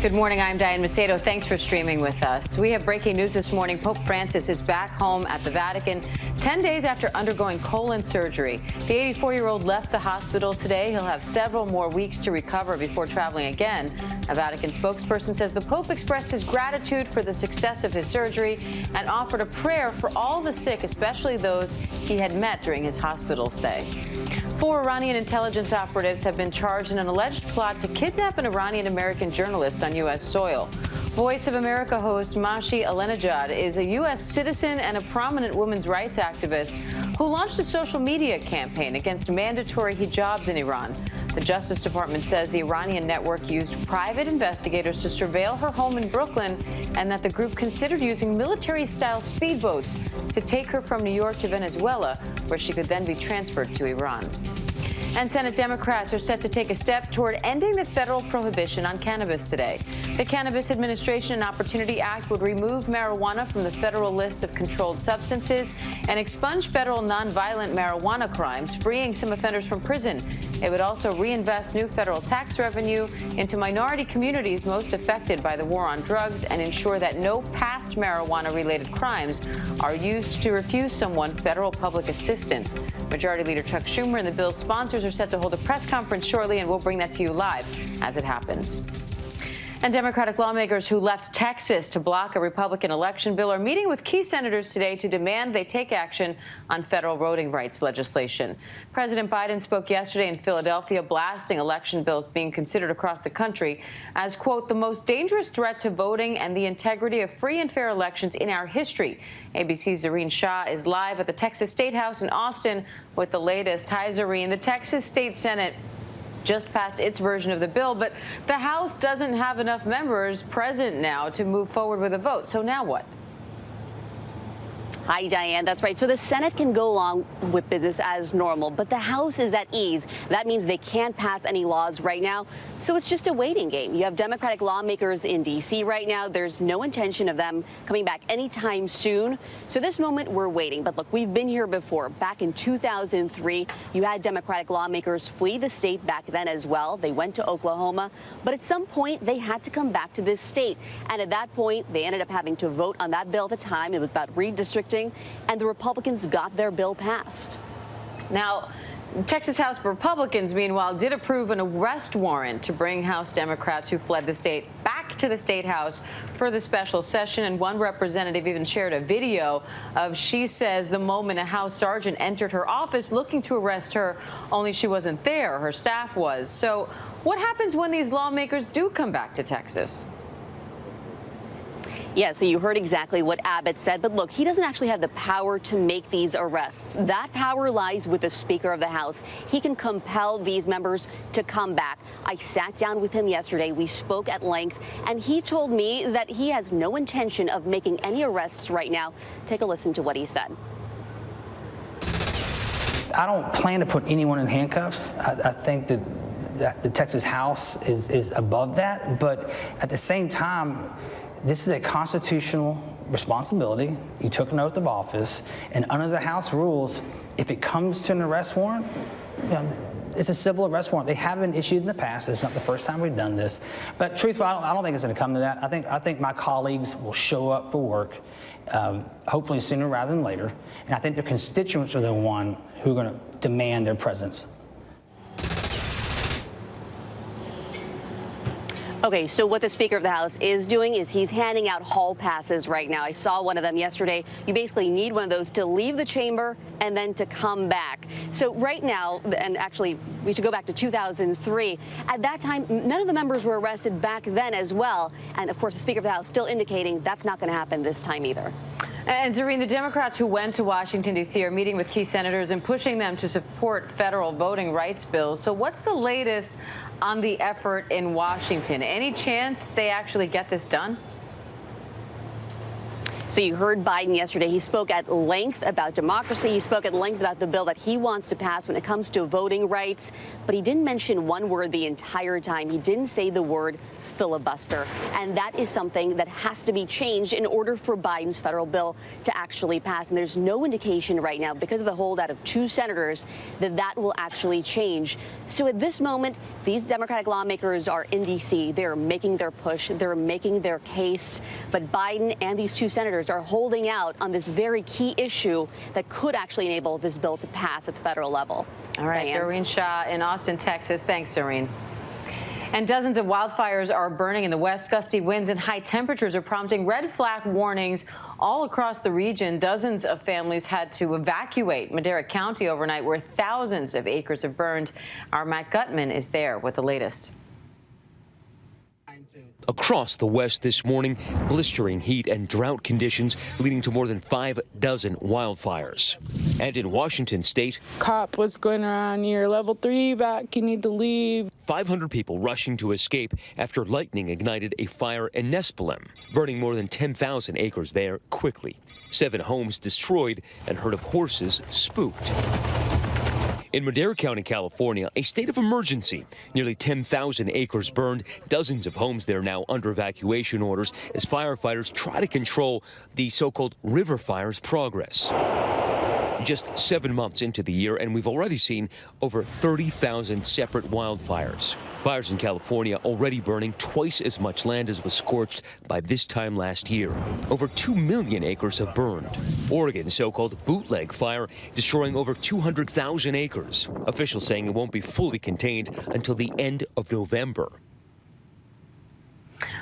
Good morning. I'm Diane Macedo. Thanks for streaming with us. We have breaking news this morning. Pope Francis is back home at the Vatican 10 days after undergoing colon surgery. The 84-year-old left the hospital today. He'll have several more weeks to recover before traveling again. A Vatican spokesperson says the Pope expressed his gratitude for the success of his surgery and offered a prayer for all the sick, especially those he had met during his hospital stay. 4 Iranian intelligence operatives have been charged in an alleged plot to kidnap an Iranian-American journalist on U.S. soil. Voice of America host Mashi Alenejad is a U.S. citizen and a prominent women's rights activist who launched a social media campaign against mandatory hijabs in Iran. The Justice Department says the Iranian network used private investigators to surveil her home in Brooklyn and that the group considered using military-style speedboats to take her from New York to Venezuela, where she could then be transferred to Iran. And Senate Democrats are set to take a step toward ending the federal prohibition on cannabis today. The Cannabis Administration and Opportunity Act would remove marijuana from the federal list of controlled substances and expunge federal nonviolent marijuana crimes, freeing some offenders from prison. It would also reinvest new federal tax revenue into minority communities most affected by the war on drugs and ensure that no past marijuana-related crimes are used to refuse someone federal public assistance. Majority Leader Chuck Schumer and the bill's sponsors are set to hold a press conference shortly, and we'll bring that to you live as it happens. And Democratic lawmakers who left Texas to block a Republican election bill are meeting with key senators today to demand they take action on federal voting rights legislation. President Biden spoke yesterday in Philadelphia, blasting election bills being considered across the country as, quote, the most dangerous threat to voting and the integrity of free and fair elections in our history. ABC's Zareen Shah is live at the Texas State House in Austin with the latest. Hi, Zareen. The Texas State Senate just passed its version of the bill, but the House doesn't have enough members present now to move forward with a vote. So now what? Hi, Diane. That's right. So the Senate can go along with business as normal, but the House is at ease. That means they can't pass any laws right now. So it's just a waiting game. You have Democratic lawmakers in D.C. right now. There's no intention of them coming back anytime soon. So this moment, we're waiting. But look, we've been here before. Back in 2003, you had Democratic lawmakers flee the state back then as well. They went to Oklahoma. But at some point, they had to come back to this state. And at that point, they ended up having to vote on that bill at the time. It was about redistricting. And the Republicans got their bill passed. Now, Texas House Republicans, meanwhile, did approve an arrest warrant to bring House Democrats who fled the state back to the State House for the special session. And one representative even shared a video of, she says, the moment a House sergeant entered her office looking to arrest her, only she wasn't there. Her staff was. So what happens when these lawmakers do come back to Texas? Yeah, so you heard exactly what Abbott said. But look, he doesn't actually have the power to make these arrests. That power lies with the Speaker of the House. He can compel these members to come back. I sat down with him yesterday. We spoke at length, and he told me that he has no intention of making any arrests right now. Take a listen to what he said. I don't plan to put anyone in handcuffs. I think that the Texas House is above that. But at the same time, this is a constitutional responsibility. You took an oath of office, and under the House rules, if it comes to an arrest warrant, it's a civil arrest warrant. They have been issued in the past. It's not the first time we've done this. But truthfully, I don't think it's going to come to that. I think my colleagues will show up for work, hopefully sooner rather than later. And I think their constituents are the one who are going to demand their presence. Okay, so what the Speaker of the House is doing is he's handing out hall passes right now. I saw one of them yesterday. You basically need one of those to leave the chamber and then to come back. So right now, and actually we should go back to 2003, at that time, none of the members were arrested back then as well. And of course, the Speaker of the House still indicating that's not going to happen this time either. And Zareen, the Democrats who went to Washington, D.C. are meeting with key senators and pushing them to support federal voting rights bills. So what's the latest on the effort in Washington? Any chance they actually get this done? So you heard Biden yesterday. He spoke at length about democracy. He spoke at length about the bill that he wants to pass when it comes to voting rights. But he didn't mention one word the entire time. He didn't say the word filibuster. And that is something that has to be changed in order for Biden's federal bill to actually pass. And there's no indication right now, because of the holdout of 2 senators, that that will actually change. So at this moment, these Democratic lawmakers are in D.C. They're making their push. They're making their case. But Biden and these 2 senators are holding out on this very key issue that could actually enable this bill to pass at the federal level. All right, Diane. Zareen Shah in Austin, Texas. Thanks, Zareen. And dozens of wildfires are burning in the West. Gusty winds and high temperatures are prompting red flag warnings all across the region. Dozens of families had to evacuate Madera County overnight, where thousands of acres have burned. Our Matt Gutman is there with the latest. Across the West this morning, blistering heat and drought conditions leading to more than 5 dozen wildfires. And in Washington state, cop was going around, you're level 3 evac, you need to leave. 500 people rushing to escape after lightning ignited a fire in Nespelem, burning more than 10,000 acres there quickly. 7 homes destroyed and herd of horses spooked. In Madera County, California, a state of emergency. Nearly 10,000 acres burned, dozens of homes there now under evacuation orders as firefighters try to control the so-called river fire's progress. Just 7 months into the year, and we've already seen over 30,000 separate wildfires. Fires in California already burning twice as much land as was scorched by this time last year. Over 2 million acres have burned. Oregon's so-called bootleg fire destroying over 200,000 acres. Officials saying it won't be fully contained until the end of November.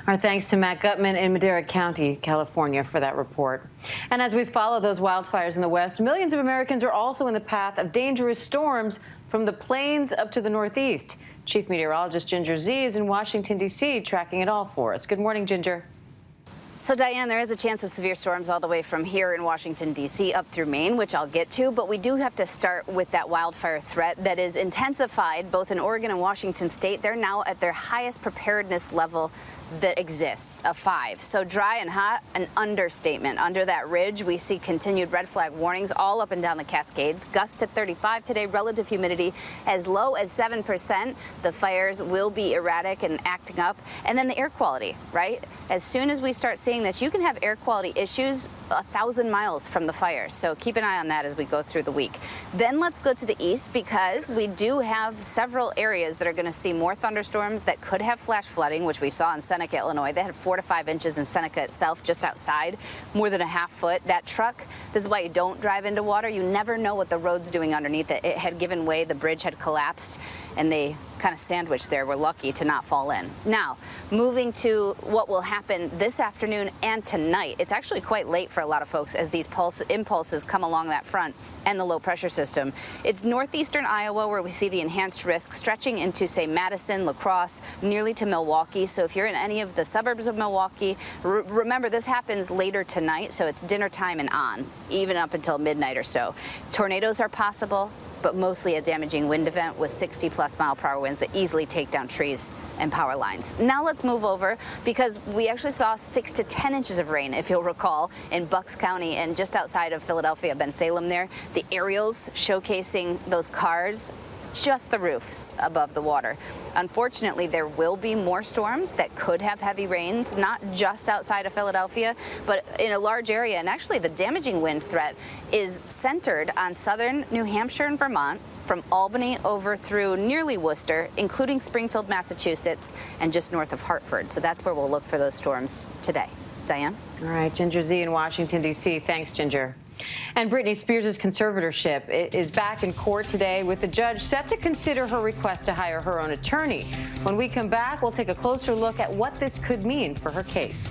Our thanks to Matt Gutman in Madera County, California, for that report. And as we follow those wildfires in the West, millions of Americans are also in the path of dangerous storms from the plains up to the Northeast. Chief Meteorologist Ginger Z is in Washington, D.C., tracking it all for us. Good morning, Ginger. So, Diane, there is a chance of severe storms all the way from here in Washington, D.C. up through Maine, which I'll get to. But we do have to start with that wildfire threat that is intensified both in Oregon and Washington state. They're now at their highest preparedness level that exists, a 5. So dry and hot, an understatement. Under that ridge, we see continued red flag warnings all up and down the Cascades. Gusts to 35 today, relative humidity as low as 7%. The fires will be erratic and acting up. And then the air quality, right? As soon as we start seeing this, you can have air quality issues 1,000 miles from the fires. So keep an eye on that as we go through the week. Then let's go to the east, because we do have several areas that are going to see more thunderstorms that could have flash flooding, which we saw in Seneca, Illinois. They had 4 to 5 inches in Seneca itself, just outside, more than a half foot. That truck, this is why you don't drive into water. You never know what the road's doing underneath it. It had given way, the bridge had collapsed, and they kind of sandwiched there. We're lucky to not fall in. Now, moving to what will happen this afternoon and tonight. It's actually quite late for a lot of folks as these impulses come along that front and the low pressure system. It's northeastern Iowa where we see the enhanced risk stretching into, say, Madison, La Crosse, nearly to Milwaukee. So if you're in any of the suburbs of Milwaukee, remember this happens later tonight, so it's dinner time and on, even up until midnight or so. Tornadoes are possible, but mostly a damaging wind event with 60+ mile-per-hour winds that easily take down trees and power lines. Now let's move over, because we actually saw 6 to 10 inches of rain, if you'll recall, in Bucks County and just outside of Philadelphia, Ben Salem there. The aerials showcasing those cars, just the roofs above the water. Unfortunately, there will be more storms that could have heavy rains, not just outside of Philadelphia, but in a large area. And actually, the damaging wind threat is centered on southern New Hampshire and Vermont, from Albany over through nearly Worcester, including Springfield, Massachusetts, and just north of Hartford. So that's where we'll look for those storms today. Diane? All right, Ginger Z in Washington, D.C. Thanks, Ginger. And Britney Spears' conservatorship is back in court today, with the judge set to consider her request to hire her own attorney. When we come back, we'll take a closer look at what this could mean for her case.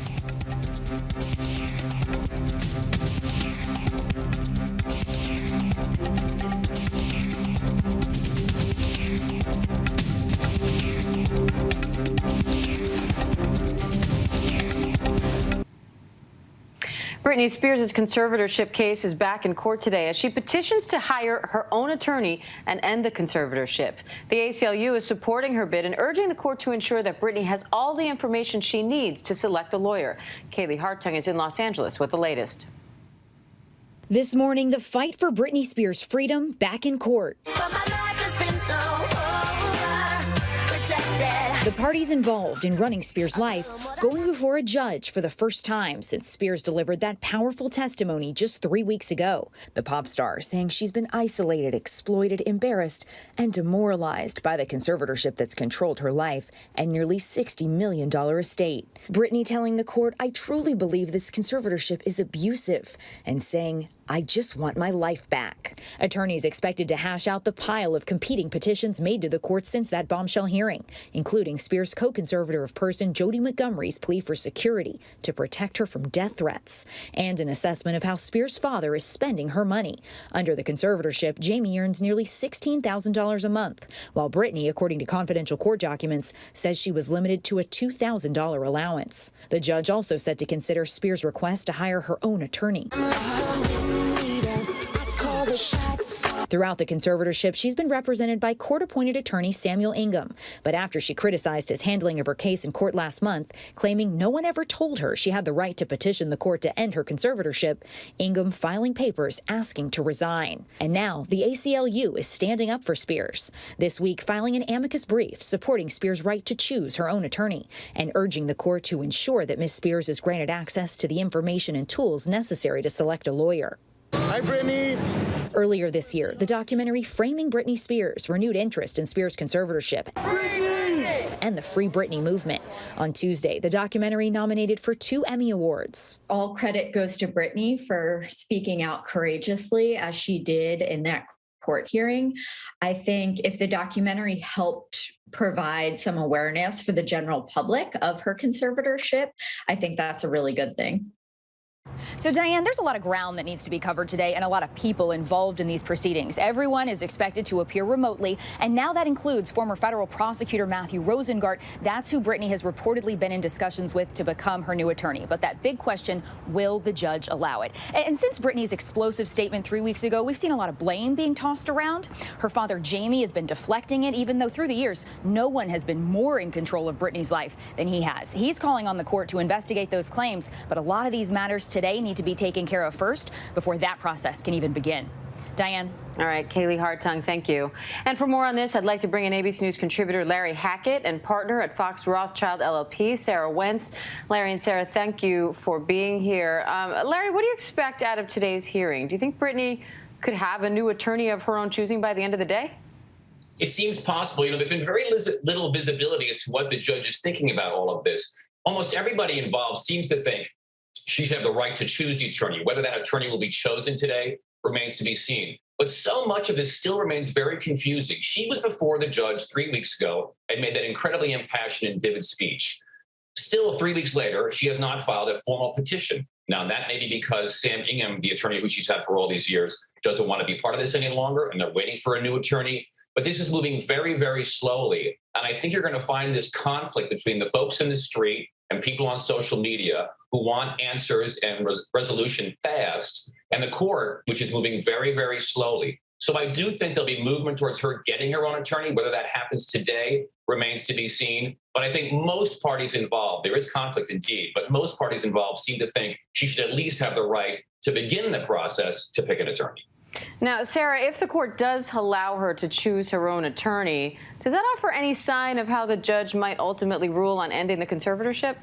Britney Spears' conservatorship case is back in court today as she petitions to hire her own attorney and end the conservatorship. The ACLU is supporting her bid and urging the court to ensure that Britney has all the information she needs to select a lawyer. Kaylee Hartung is in Los Angeles with the latest. This morning, the fight for Britney Spears' freedom back in court. The parties involved in running Spears' life going before a judge for the first time since Spears delivered that powerful testimony just 3 weeks ago. The pop star saying she's been isolated, exploited, embarrassed, and demoralized by the conservatorship that's controlled her life and nearly $60 million estate. Britney telling the court, "I truly believe this conservatorship is abusive," and saying, "I just want my life back." Attorneys expected to hash out the pile of competing petitions made to the court since that bombshell hearing, including Spears' co-conservator of person Jody Montgomery's plea for security to protect her from death threats, and an assessment of how Spears' father is spending her money. Under the conservatorship, Jamie earns nearly $16,000 a month, while Britney, according to confidential court documents, says she was limited to a $2,000 allowance. The judge also set to consider Spears' request to hire her own attorney. Throughout the conservatorship, she's been represented by court-appointed attorney Samuel Ingham. But after she criticized his handling of her case in court last month, claiming no one ever told her she had the right to petition the court to end her conservatorship, Ingham filing papers asking to resign. And now the ACLU is standing up for Spears, this week filing an amicus brief supporting Spears' right to choose her own attorney and urging the court to ensure that Ms. Spears is granted access to the information and tools necessary to select a lawyer. Hi, Britney. Earlier this year, the documentary Framing Britney Spears renewed interest in Spears' conservatorship and the Free Britney movement. On Tuesday, the documentary nominated for 2 Emmy Awards. All credit goes to Britney for speaking out courageously as she did in that court hearing. I think if the documentary helped provide some awareness for the general public of her conservatorship, I think that's a really good thing. So, Diane, there's a lot of ground that needs to be covered today and a lot of people involved in these proceedings. Everyone is expected to appear remotely, and now that includes former federal prosecutor Matthew Rosengart. That's who Britney has reportedly been in discussions with to become her new attorney. But that big question, will the judge allow it? And since Britney's explosive statement 3 weeks ago, we've seen a lot of blame being tossed around. Her father, Jamie, has been deflecting it, even though through the years, no one has been more in control of Britney's life than he has. He's calling on the court to investigate those claims, but a lot of these matters today need to be taken care of first before that process can even begin. Diane. All right, Kaylee Hartung, thank you. And for more on this, I'd like to bring in ABC News contributor Larry Hackett and partner at Fox Rothschild LLP, Sarah Wentz. Larry and Sarah, thank you for being here. Larry, what do you expect out of today's hearing? Do you think Britney could have a new attorney of her own choosing by the end of the day? It seems possible. You know, there's been very little visibility as to what the judge is thinking about all of this. Almost everybody involved seems to think she should have the right to choose the attorney. Whether that attorney will be chosen today remains to be seen. But so much of this still remains very confusing. She was before the judge 3 weeks ago and made that incredibly impassioned and vivid speech. Still, 3 weeks later, she has not filed a formal petition. Now, that may be because Sam Ingham, the attorney who she's had for all these years, doesn't want to be part of this any longer, and they're waiting for a new attorney. But this is moving very, very slowly. And I think you're going to find this conflict between the folks in the street and people on social media who want answers and resolution fast, and the court, which is moving very, very slowly. So I do think there'll be movement towards her getting her own attorney. Whether that happens today remains to be seen. But I think most parties involved, there is conflict indeed, but most parties involved seem to think she should at least have the right to begin the process to pick an attorney. Now, Sarah, if the court does allow her to choose her own attorney, does that offer any sign of how the judge might ultimately rule on ending the conservatorship?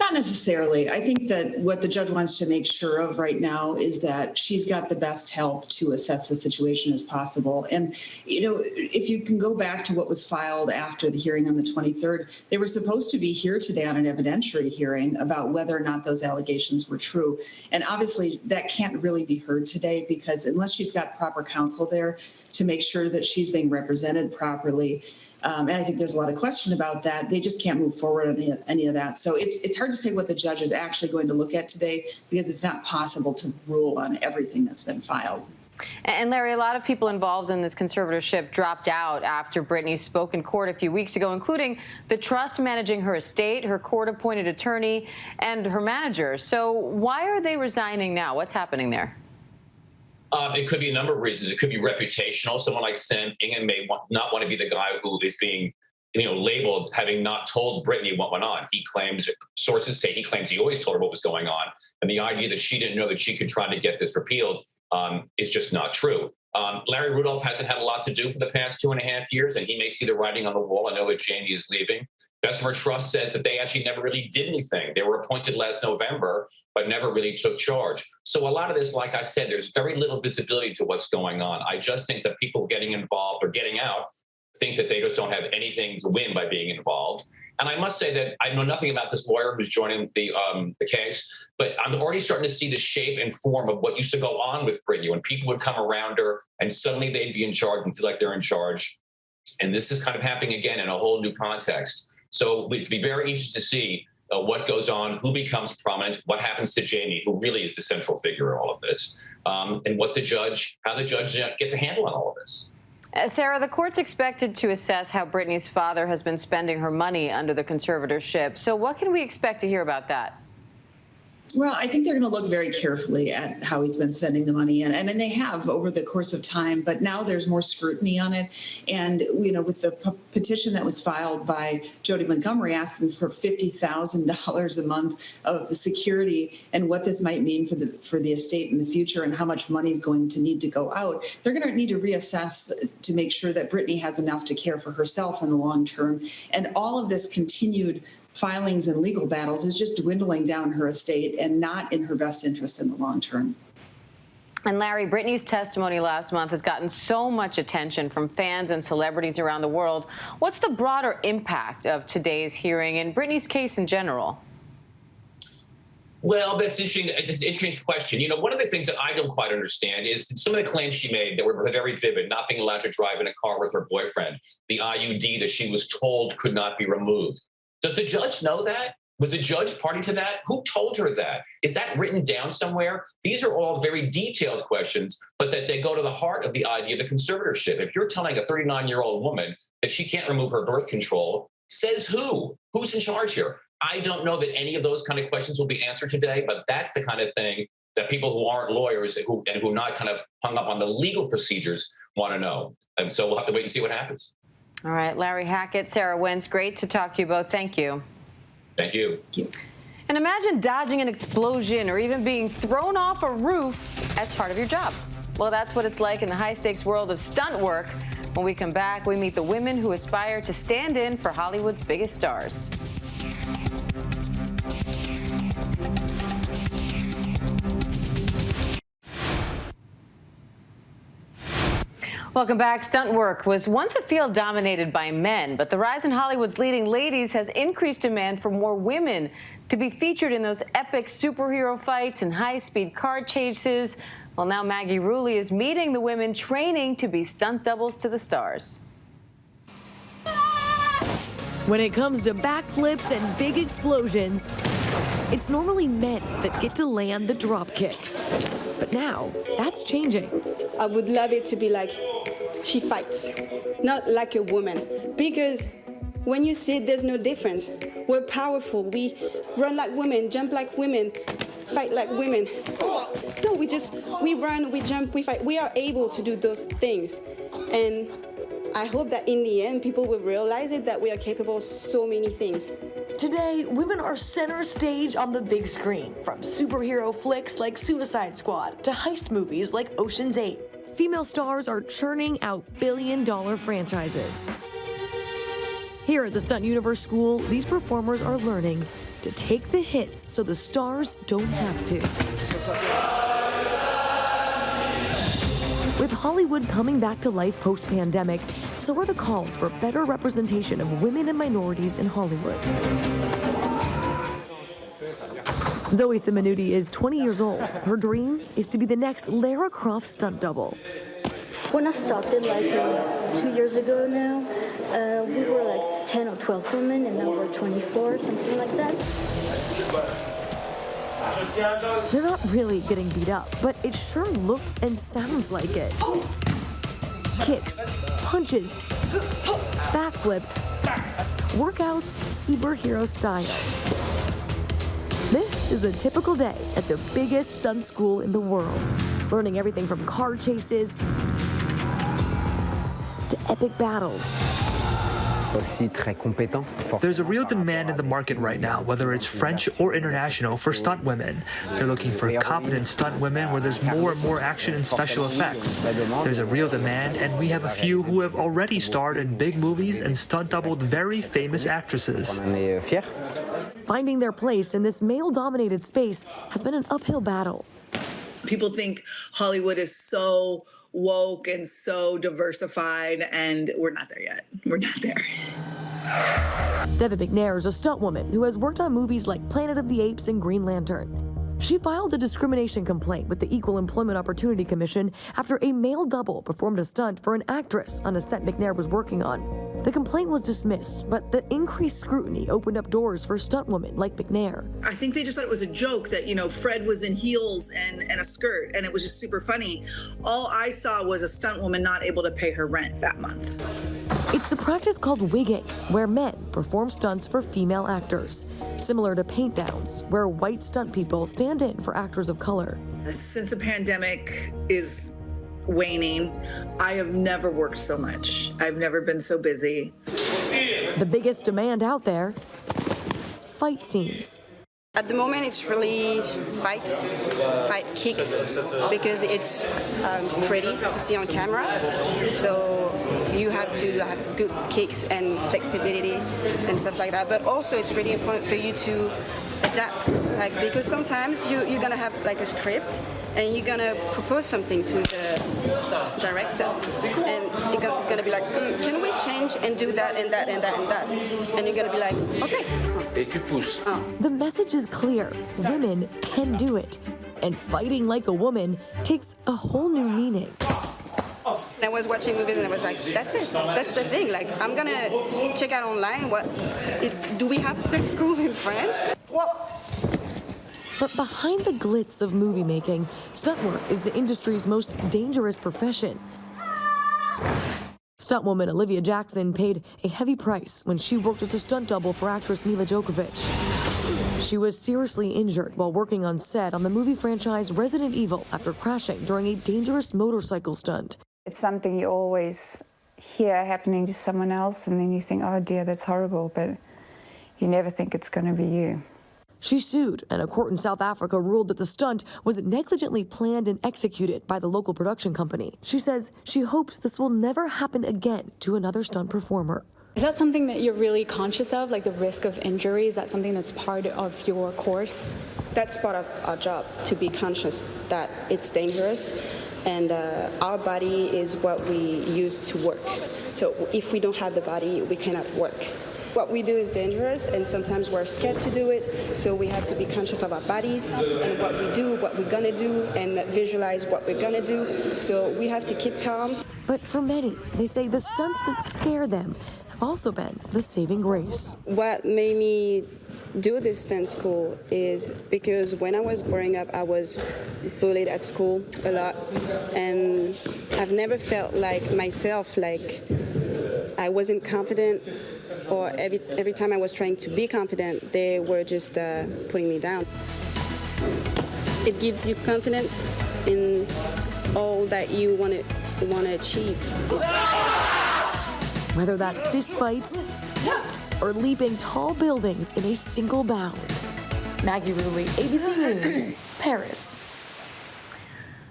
Not necessarily. I think that what the judge wants to make sure of right now is that she's got the best help to assess the situation as possible. And, you know, if you can go back to what was filed after the hearing on the 23rd, they were supposed to be here today on an evidentiary hearing about whether or not those allegations were true. And obviously that can't really be heard today because unless she's got proper counsel there to make sure that she's being represented properly, and I think there's a lot of question about that. They just can't move forward on any of that. So it's hard to say what the judge is actually going to look at today because it's not possible to rule on everything that's been filed. And Larry, a lot of people involved in this conservatorship dropped out after Britney spoke in court a few weeks ago, including the trust managing her estate, her court-appointed attorney, and her manager. So why are they resigning now? What's happening there? It could be a number of reasons. It could be reputational. Someone like Sam Ingham may not want to be the guy who is being, labeled having not told Britney what went on. He claims, sources say he claims he always told her what was going on. And the idea that she didn't know that she could try to get this repealed is just not true. Larry Rudolph hasn't had a lot to do for the past 2.5 years, and he may see the writing on the wall. I know that Jamie is leaving. Bessemer Trust says that they actually never really did anything. They were appointed last November, but never really took charge. So a lot of this, like I said, there's very little visibility to what's going on. I just think that people getting involved or getting out think that they just don't have anything to win by being involved. And I must say that I know nothing about this lawyer who's joining the case, but I'm already starting to see the shape and form of what used to go on with Britney when people would come around her and suddenly they'd be in charge and feel like they're in charge. And this is kind of happening again in a whole new context. So it's be very interesting to see what goes on, who becomes prominent, what happens to Jamie, who really is the central figure in all of this, and how the judge gets a handle on all of this. Sarah, the court's expected to assess how Britney's father has been spending her money under the conservatorship. So what can we expect to hear about that? Well, I think they're going to look very carefully at how he's been spending the money, and they have over the course of time. But now there's more scrutiny on it, and with the petition that was filed by Jody Montgomery asking for $50,000 a month of the security and what this might mean for the estate in the future and how much money is going to need to go out, they're going to need to reassess to make sure that Britney has enough to care for herself in the long term. And all of this continued filings and legal battles is just dwindling down her estate and not in her best interest in the long term. And Larry, Britney's testimony last month has gotten so much attention from fans and celebrities around the world. What's the broader impact of today's hearing and Britney's case in general? Well, that's interesting. It's an interesting question. One of the things that I don't quite understand is some of the claims she made that were very vivid, not being allowed to drive in a car with her boyfriend, the IUD that she was told could not be removed. Does the judge know that? Was the judge party to that? Who told her that? Is that written down somewhere? These are all very detailed questions, but that they go to the heart of the idea of the conservatorship. If you're telling a 39-year-old woman that she can't remove her birth control, says who? Who's in charge here? I don't know that any of those kind of questions will be answered today, but that's the kind of thing that people who aren't lawyers who are not kind of hung up on the legal procedures want to know. And so we'll have to wait and see what happens. All right, Larry Hackett, Sarah Wentz, great to talk to you both. Thank you. Thank you. Thank you. And imagine dodging an explosion or even being thrown off a roof as part of your job. Well, that's what it's like in the high-stakes world of stunt work. When we come back, we meet the women who aspire to stand in for Hollywood's biggest stars. Welcome back. Stunt work was once a field dominated by men, but the rise in Hollywood's leading ladies has increased demand for more women to be featured in those epic superhero fights and high-speed car chases. Well, now Maggie Rulli is meeting the women training to be stunt doubles to the stars. When it comes to backflips and big explosions, it's normally men that get to land the drop kick. But now, that's changing. I would love it to be like she fights, not like a woman. Because when you see it, there's no difference. We're powerful. We run like women, jump like women, fight like women. No, we run, we jump, we fight. We are able to do those things. And I hope that in the end, people will realize it, that we are capable of so many things. Today, women are center stage on the big screen, from superhero flicks like Suicide Squad to heist movies like Ocean's 8. Female stars are churning out billion-dollar franchises. Here at the Stunt Universe School, these performers are learning to take the hits so the stars don't have to. With Hollywood coming back to life post-pandemic, so are the calls for better representation of women and minorities in Hollywood. Zoe Simonuti is 20 years old. Her dream is to be the next Lara Croft stunt double. When I started like 2 years ago now, we were like 10 or 12 women, and now we're 24, something like that. They're not really getting beat up, but it sure looks and sounds like it. Kicks, punches, backflips, workouts superhero style. This is a typical day at the biggest stunt school in the world, learning everything from car chases to epic battles. There's a real demand in the market right now, whether it's French or international, for stunt women. They're looking for competent stunt women where there's more and more action and special effects. There's a real demand, and we have a few who have already starred in big movies and stunt doubled very famous actresses. Finding their place in this male-dominated space has been an uphill battle. People think Hollywood is so woke and so diversified, and we're not there yet. We're not there. Devin McNair is a stunt woman who has worked on movies like Planet of the Apes and Green Lantern. She filed a discrimination complaint with the Equal Employment Opportunity Commission after a male double performed a stunt for an actress on a set McNair was working on. The complaint was dismissed, but the increased scrutiny opened up doors for stunt women like McNair. I think they just thought it was a joke that, Fred was in heels and a skirt, and it was just super funny. All I saw was a stunt woman not able to pay her rent that month. It's a practice called wigging, where men perform stunts for female actors, similar to paint downs, where white stunt people stand in for actors of color. Since the pandemic is waning, I have never worked so much. I've never been so busy. The biggest demand out there, fight scenes. At the moment, it's really fight kicks, because it's pretty to see on camera. So you have to have good kicks and flexibility and stuff like that. But also, it's really important for you to adapt, because sometimes you're gonna have a script and you're gonna propose something to the director, and it's gonna be like, can we change and do that and that and that and that? And you're gonna be like, okay. The message is clear: women can do it, and fighting like a woman takes a whole new meaning. I was watching movies and I was like, that's it. That's the thing. I'm gonna check out online. Do we have stunt schools in French? But behind the glitz of movie making, stunt work is the industry's most dangerous profession. Stuntwoman Olivia Jackson paid a heavy price when she worked as a stunt double for actress Mila Djokovic. She was seriously injured while working on set on the movie franchise Resident Evil after crashing during a dangerous motorcycle stunt. It's something you always hear happening to someone else, and then you think, oh dear, that's horrible, but you never think it's going to be you. She sued, and a court in South Africa ruled that the stunt was negligently planned and executed by the local production company. She says she hopes this will never happen again to another stunt performer. Is that something that you're really conscious of, like the risk of injury? Is that something that's part of your course? That's part of our job, to be conscious that it's dangerous, and our body is what we use to work. So if we don't have the body, we cannot work. What we do is dangerous, and sometimes we're scared to do it, so we have to be conscious of our bodies and what we do, what we're gonna do, and visualize what we're gonna do. So we have to keep calm. But for many, they say the stunts that scare them have also been the saving grace. What made me do this stunt school is because when I was growing up, I was bullied at school a lot, and I've never felt like myself, like I wasn't confident, or every time I was trying to be confident, they were just putting me down. It gives you confidence in all that you want to achieve. Whether that's fistfights or leaping tall buildings in a single bound. Maggie Rulli, ABC News, Paris.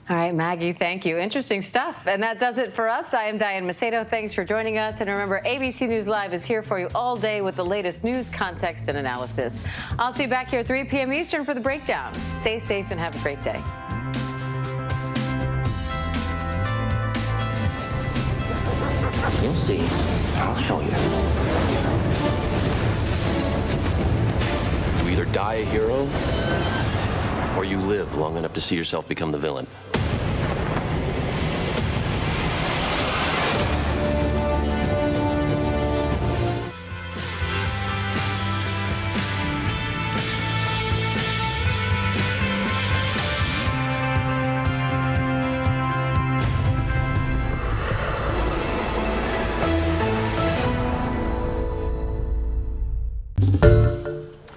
All right, Maggie, thank you. Interesting stuff. And that does it for us. I am Diane Macedo. Thanks for joining us. And remember, ABC News Live is here for you all day with the latest news, context, and analysis. I'll see you back here at 3 p.m. Eastern for the breakdown. Stay safe and have a great day. You'll see. I'll show you. You either die a hero, or you live long enough to see yourself become the villain.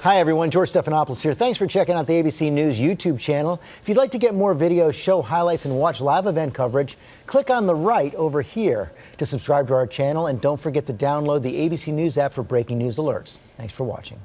Hi, everyone. George Stephanopoulos here. Thanks for checking out the ABC News YouTube channel. If you'd like to get more videos, show highlights, and watch live event coverage, click on the right over here to subscribe to our channel. And don't forget to download the ABC News app for breaking news alerts. Thanks for watching.